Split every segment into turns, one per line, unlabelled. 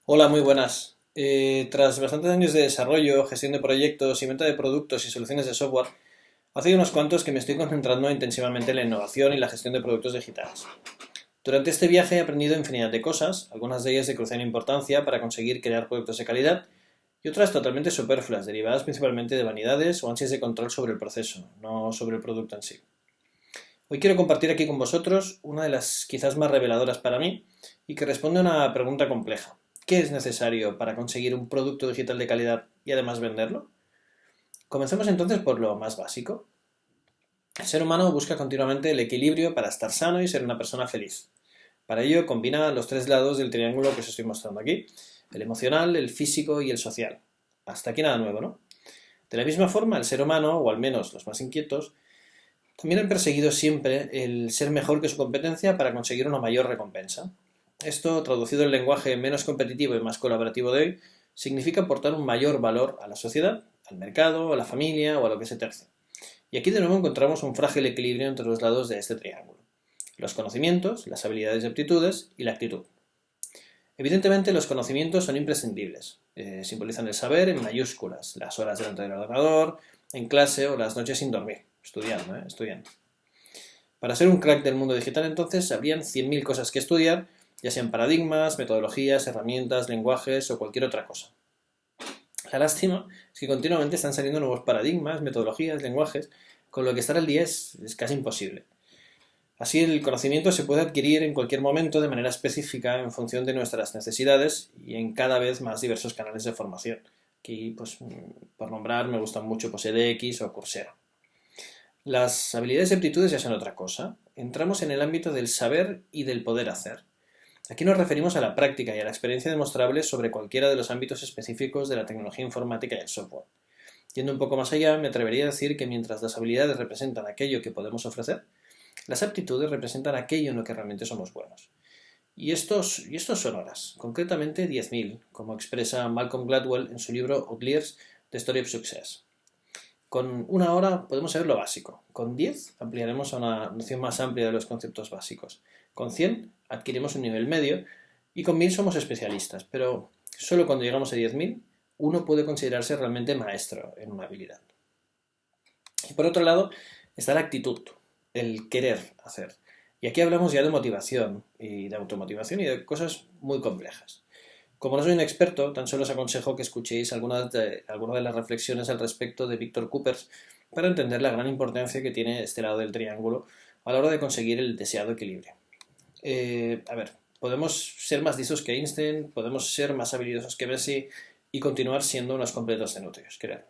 Hola, muy buenas. Tras bastantes años de desarrollo, gestión de proyectos y venta de productos y soluciones de software, hace unos cuantos que me estoy concentrando intensivamente en la innovación y la gestión de productos digitales. Durante este viaje he aprendido infinidad de cosas, algunas de ellas de crucial importancia para conseguir crear productos de calidad y otras totalmente superfluas, derivadas principalmente de vanidades o ansias de control sobre el proceso, no sobre el producto en sí. Hoy quiero compartir aquí con vosotros una de las quizás más reveladoras para mí y que responde a una pregunta compleja. ¿Qué es necesario para conseguir un producto digital de calidad y además venderlo? Comencemos entonces por lo más básico. El ser humano busca continuamente el equilibrio para estar sano y ser una persona feliz. Para ello combina los tres lados del triángulo que os estoy mostrando aquí: el emocional, el físico y el social. Hasta aquí nada nuevo, ¿no? De la misma forma, el ser humano, o al menos los más inquietos, también han perseguido siempre el ser mejor que su competencia para conseguir una mayor recompensa. Esto, traducido en lenguaje menos competitivo y más colaborativo de hoy, significa aportar un mayor valor a la sociedad, al mercado, a la familia o a lo que se terce. Y aquí de nuevo encontramos un frágil equilibrio entre los lados de este triángulo: los conocimientos, las habilidades y aptitudes y la actitud. Evidentemente los conocimientos son imprescindibles. Simbolizan el saber en mayúsculas, las horas delante del ordenador, en clase o las noches sin dormir, estudiando. Para ser un crack del mundo digital entonces habrían 100.000 cosas que estudiar, ya sean paradigmas, metodologías, herramientas, lenguajes o cualquier otra cosa. La lástima es que continuamente están saliendo nuevos paradigmas, metodologías, lenguajes, con lo que estar al día es casi imposible. Así el conocimiento se puede adquirir en cualquier momento de manera específica en función de nuestras necesidades y en cada vez más diversos canales de formación. Aquí, pues, por nombrar, me gustan mucho pues, edX o Coursera. Las habilidades y aptitudes ya son otra cosa. Entramos en el ámbito del saber y del poder hacer. Aquí nos referimos a la práctica y a la experiencia demostrable sobre cualquiera de los ámbitos específicos de la tecnología informática y el software. Yendo un poco más allá, me atrevería a decir que mientras las habilidades representan aquello que podemos ofrecer, las aptitudes representan aquello en lo que realmente somos buenos. Y estos son horas, concretamente 10.000, como expresa Malcolm Gladwell en su libro Outliers, The Story of Success. Con una hora podemos saber lo básico. Con 10 ampliaremos a una noción más amplia de los conceptos básicos. Con 100 adquirimos un nivel medio y con 1000 somos especialistas, pero solo cuando llegamos a 10.000 uno puede considerarse realmente maestro en una habilidad. Y por otro lado está la actitud, el querer hacer. Y aquí hablamos ya de motivación y de automotivación y de cosas muy complejas. Como no soy un experto, tan solo os aconsejo que escuchéis algunas de las reflexiones al respecto de Víctor Coopers para entender la gran importancia que tiene este lado del triángulo a la hora de conseguir el deseado equilibrio. Podemos ser más listos que Einstein, podemos ser más habilidosos que Messi y continuar siendo unos completos cenutrios, creo.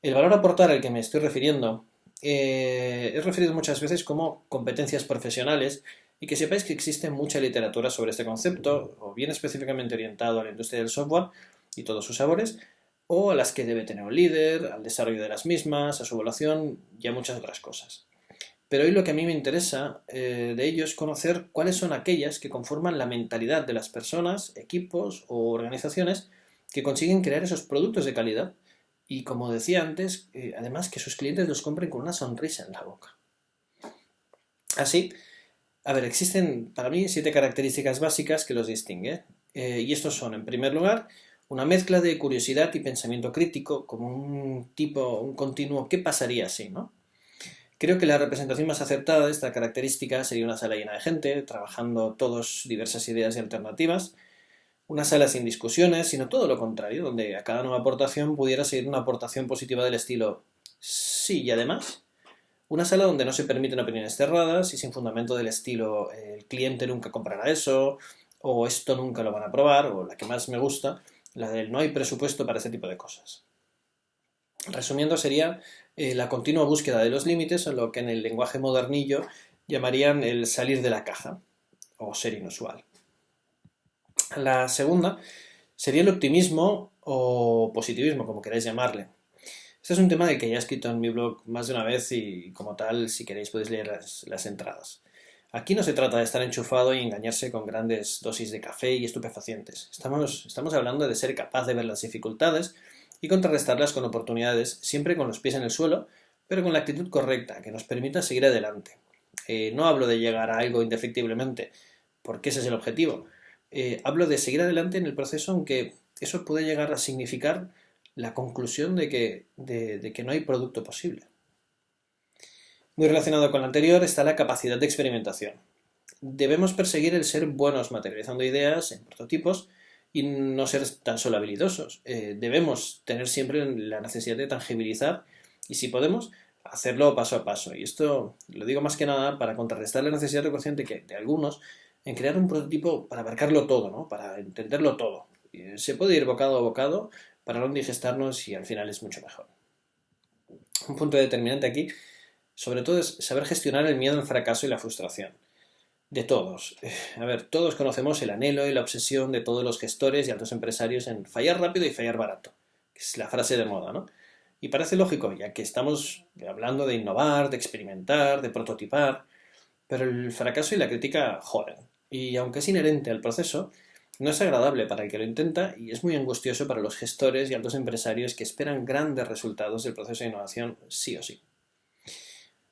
El valor a aportar al que me estoy refiriendo es referido muchas veces como competencias profesionales, y que sepáis que existe mucha literatura sobre este concepto, o bien específicamente orientado a la industria del software y todos sus sabores, o a las que debe tener un líder, al desarrollo de las mismas, a su evaluación y a muchas otras cosas. Pero hoy lo que a mí me interesa de ello es conocer cuáles son aquellas que conforman la mentalidad de las personas, equipos o organizaciones que consiguen crear esos productos de calidad y, como decía antes, además que sus clientes los compren con una sonrisa en la boca. Así, existen para mí 7 características básicas que los distinguen. Y estos son, en primer lugar, una mezcla de curiosidad y pensamiento crítico, como un continuo ¿qué pasaría si, no? Creo que la representación más acertada de esta característica sería una sala llena de gente, trabajando todos diversas ideas y alternativas, una sala sin discusiones, sino todo lo contrario, donde a cada nueva aportación pudiera seguir una aportación positiva del estilo sí y además. Una sala donde no se permiten opiniones cerradas y sin fundamento del estilo el cliente nunca comprará eso, o esto nunca lo van a probar, o la que más me gusta, la del no hay presupuesto para ese tipo de cosas. Resumiendo, sería la continua búsqueda de los límites, en lo que en el lenguaje modernillo llamarían el salir de la caja, o ser inusual. La segunda sería el optimismo o positivismo, como queráis llamarle. Este es un tema del que ya he escrito en mi blog más de una vez y, como tal, si queréis podéis leer las entradas. Aquí no se trata de estar enchufado y engañarse con grandes dosis de café y estupefacientes. Estamos hablando de ser capaz de ver las dificultades y contrarrestarlas con oportunidades, siempre con los pies en el suelo, pero con la actitud correcta, que nos permita seguir adelante. No hablo de llegar a algo indefectiblemente, porque ese es el objetivo, Hablo de seguir adelante en el proceso, aunque eso puede llegar a significar la conclusión de que no hay producto posible. Muy relacionado con lo anterior está la capacidad de experimentación. Debemos perseguir el ser buenos materializando ideas en prototipos y no ser tan solo habilidosos. Debemos tener siempre la necesidad de tangibilizar y, si podemos, hacerlo paso a paso. Y esto lo digo más que nada para contrarrestar la necesidad recurrente de algunos en crear un prototipo para abarcarlo todo, ¿no? Para entenderlo todo. Se puede ir bocado a bocado para no indigestarnos y al final es mucho mejor. Un punto determinante aquí, sobre todo, es saber gestionar el miedo al fracaso y la frustración. De todos. A ver, todos conocemos el anhelo y la obsesión de todos los gestores y altos empresarios en fallar rápido y fallar barato, que es la frase de moda, ¿no? Y parece lógico, ya que estamos hablando de innovar, de experimentar, de prototipar, pero el fracaso y la crítica joden. Y aunque es inherente al proceso, no es agradable para el que lo intenta y es muy angustioso para los gestores y altos empresarios que esperan grandes resultados del proceso de innovación sí o sí.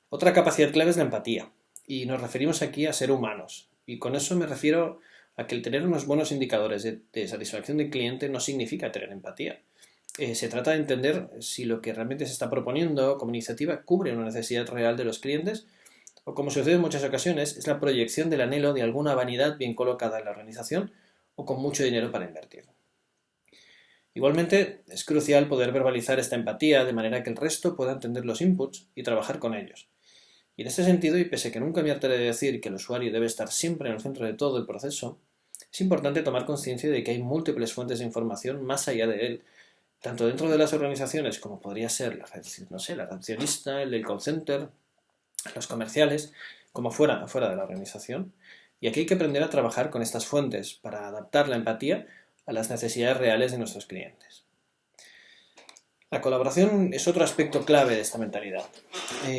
Otra capacidad clave es la empatía, y nos referimos aquí a ser humanos. Y con eso me refiero a que el tener unos buenos indicadores de satisfacción del cliente no significa tener empatía. Se trata de entender si lo que realmente se está proponiendo como iniciativa cubre una necesidad real de los clientes o, como sucede en muchas ocasiones, es la proyección del anhelo de alguna vanidad bien colocada en la organización o con mucho dinero para invertir. Igualmente, es crucial poder verbalizar esta empatía de manera que el resto pueda entender los inputs y trabajar con ellos. Y en este sentido, y pese a que nunca me hartaré de decir que el usuario debe estar siempre en el centro de todo el proceso, es importante tomar conciencia de que hay múltiples fuentes de información más allá de él, tanto dentro de las organizaciones como podría ser la recepcionista, el del call center, los comerciales, como fuera de la organización. Y aquí hay que aprender a trabajar con estas fuentes para adaptar la empatía a las necesidades reales de nuestros clientes. La colaboración es otro aspecto clave de esta mentalidad.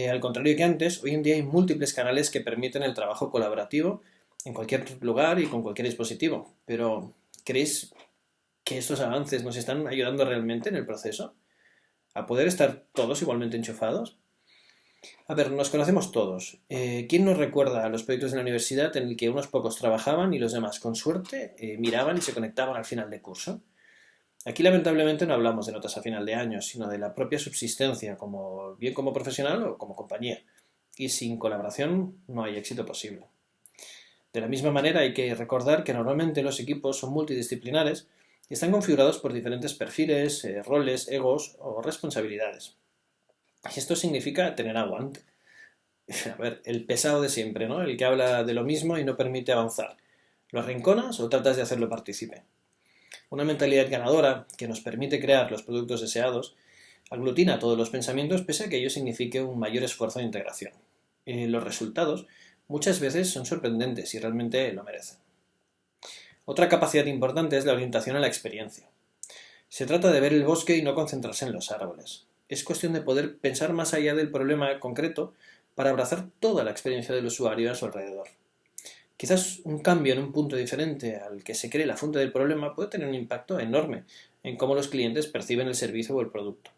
Al contrario que antes, hoy en día hay múltiples canales que permiten el trabajo colaborativo en cualquier lugar y con cualquier dispositivo. Pero, ¿creéis que estos avances nos están ayudando realmente en el proceso? ¿A poder estar todos igualmente enchufados? A ver, nos conocemos todos. ¿Quién nos recuerda a los proyectos de la universidad en el que unos pocos trabajaban y los demás, con suerte, miraban y se conectaban al final de curso? Aquí lamentablemente no hablamos de notas a final de año, sino de la propia subsistencia, bien como profesional o como compañía. Y sin colaboración no hay éxito posible. De la misma manera hay que recordar que normalmente los equipos son multidisciplinares y están configurados por diferentes perfiles, roles, egos o responsabilidades. Y esto significa tener aguante. A ver, el pesado de siempre, ¿no? El que habla de lo mismo y no permite avanzar. ¿Lo arrinconas o tratas de hacerlo partícipe? Una mentalidad ganadora, que nos permite crear los productos deseados, aglutina todos los pensamientos pese a que ello signifique un mayor esfuerzo de integración. Los resultados muchas veces son sorprendentes y realmente lo merecen. Otra capacidad importante es la orientación a la experiencia. Se trata de ver el bosque y no concentrarse en los árboles. Es cuestión de poder pensar más allá del problema concreto para abrazar toda la experiencia del usuario a su alrededor. Quizás un cambio en un punto diferente al que se cree la fuente del problema puede tener un impacto enorme en cómo los clientes perciben el servicio o el producto.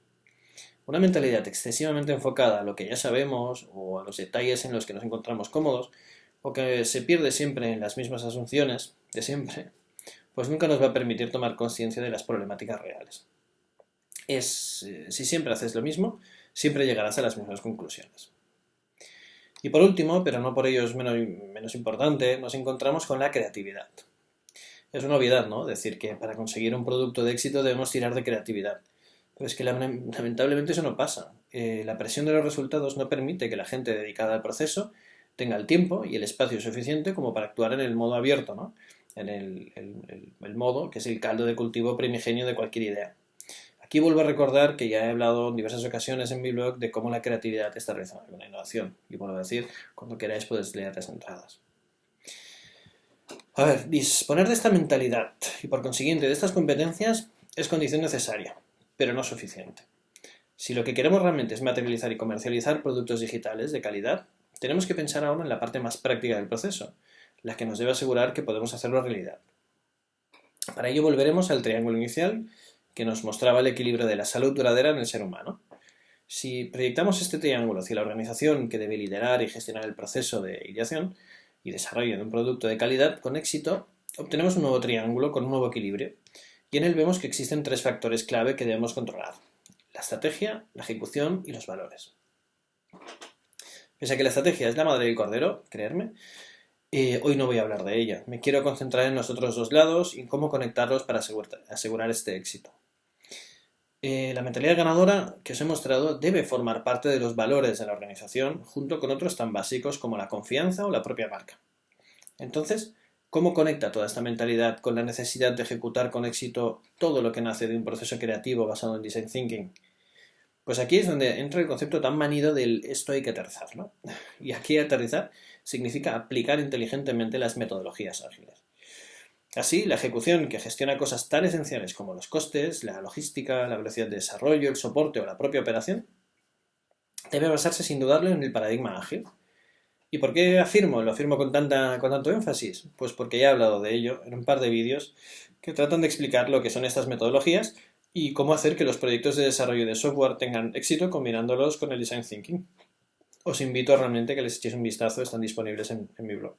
Una mentalidad excesivamente enfocada a lo que ya sabemos o a los detalles en los que nos encontramos cómodos o que se pierde siempre en las mismas asunciones de siempre, pues nunca nos va a permitir tomar conciencia de las problemáticas reales. Si siempre haces lo mismo, siempre llegarás a las mismas conclusiones. Y por último, pero no por ello es menos importante, nos encontramos con la creatividad. Es una obviedad, ¿no? Decir que para conseguir un producto de éxito debemos tirar de creatividad. Pero es que lamentablemente eso no pasa. La presión de los resultados no permite que la gente dedicada al proceso tenga el tiempo y el espacio suficiente como para actuar en el modo abierto, ¿no? En el modo que es el caldo de cultivo primigenio de cualquier idea. Aquí vuelvo a recordar que ya he hablado en diversas ocasiones en mi blog de cómo la creatividad está relacionada con la innovación. Y vuelvo a decir, cuando queráis podéis leer las entradas. A ver, disponer de esta mentalidad y por consiguiente de estas competencias es condición necesaria, pero no suficiente. Si lo que queremos realmente es materializar y comercializar productos digitales de calidad, tenemos que pensar ahora en la parte más práctica del proceso, la que nos debe asegurar que podemos hacerlo realidad. Para ello volveremos al triángulo inicial que nos mostraba el equilibrio de la salud duradera en el ser humano. Si proyectamos este triángulo hacia la organización que debe liderar y gestionar el proceso de ideación y desarrollo de un producto de calidad con éxito, obtenemos un nuevo triángulo con un nuevo equilibrio y en él vemos que existen tres factores clave que debemos controlar: la estrategia, la ejecución y los valores. Pese a que la estrategia es la madre del cordero, creerme, hoy no voy a hablar de ella. Me quiero concentrar en los otros dos lados y en cómo conectarlos para asegurar este éxito. La mentalidad ganadora que os he mostrado debe formar parte de los valores de la organización junto con otros tan básicos como la confianza o la propia marca. Entonces, ¿cómo conecta toda esta mentalidad con la necesidad de ejecutar con éxito todo lo que nace de un proceso creativo basado en Design Thinking? Pues aquí es donde entra el concepto tan manido del esto hay que aterrizar, ¿no? Y aquí aterrizar significa aplicar inteligentemente las metodologías ágiles. Así, la ejecución que gestiona cosas tan esenciales como los costes, la logística, la velocidad de desarrollo, el soporte o la propia operación, debe basarse sin dudarlo en el paradigma ágil. ¿Y por qué lo afirmo con tanto énfasis? Pues porque ya he hablado de ello en un par de vídeos que tratan de explicar lo que son estas metodologías y cómo hacer que los proyectos de desarrollo de software tengan éxito combinándolos con el Design Thinking. Os invito realmente a que les echéis un vistazo, están disponibles en mi blog.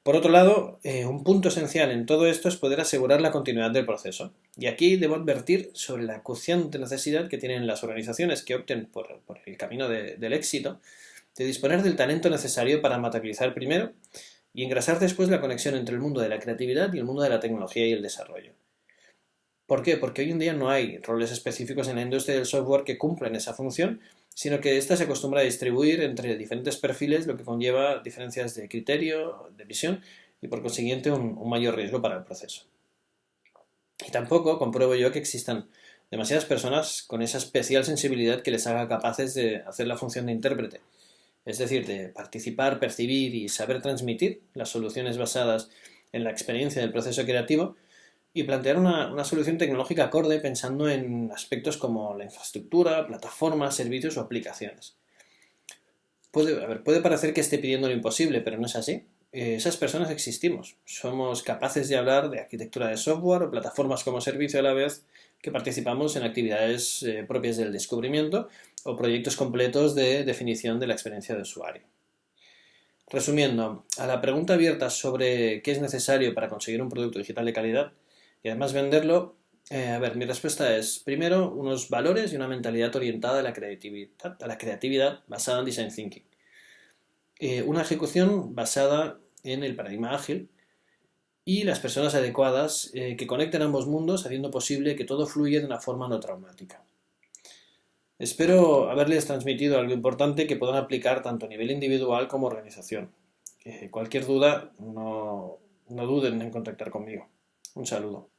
Por otro lado, un punto esencial en todo esto es poder asegurar la continuidad del proceso. Y aquí debo advertir sobre la acuciante necesidad que tienen las organizaciones que opten por el camino del éxito de disponer del talento necesario para materializar primero y engrasar después la conexión entre el mundo de la creatividad y el mundo de la tecnología y el desarrollo. ¿Por qué? Porque hoy en día no hay roles específicos en la industria del software que cumplan esa función, sino que ésta se acostumbra a distribuir entre diferentes perfiles, lo que conlleva diferencias de criterio, de visión y por consiguiente un mayor riesgo para el proceso. Y tampoco compruebo yo que existan demasiadas personas con esa especial sensibilidad que les haga capaces de hacer la función de intérprete, es decir, de participar, percibir y saber transmitir las soluciones basadas en la experiencia del proceso creativo y plantear una solución tecnológica acorde pensando en aspectos como la infraestructura, plataformas, servicios o aplicaciones. Puede parecer que esté pidiendo lo imposible, pero no es así. Esas personas existimos. Somos capaces de hablar de arquitectura de software o plataformas como servicio a la vez que participamos en actividades propias del descubrimiento o proyectos completos de definición de la experiencia de usuario. Resumiendo, a la pregunta abierta sobre qué es necesario para conseguir un producto digital de calidad y además venderlo, mi respuesta es, primero, unos valores y una mentalidad orientada a la creatividad basada en Design Thinking. Una ejecución basada en el paradigma ágil y las personas adecuadas que conecten ambos mundos haciendo posible que todo fluya de una forma no traumática. Espero haberles transmitido algo importante que puedan aplicar tanto a nivel individual como organización. Cualquier duda, no duden en contactar conmigo. Un saludo.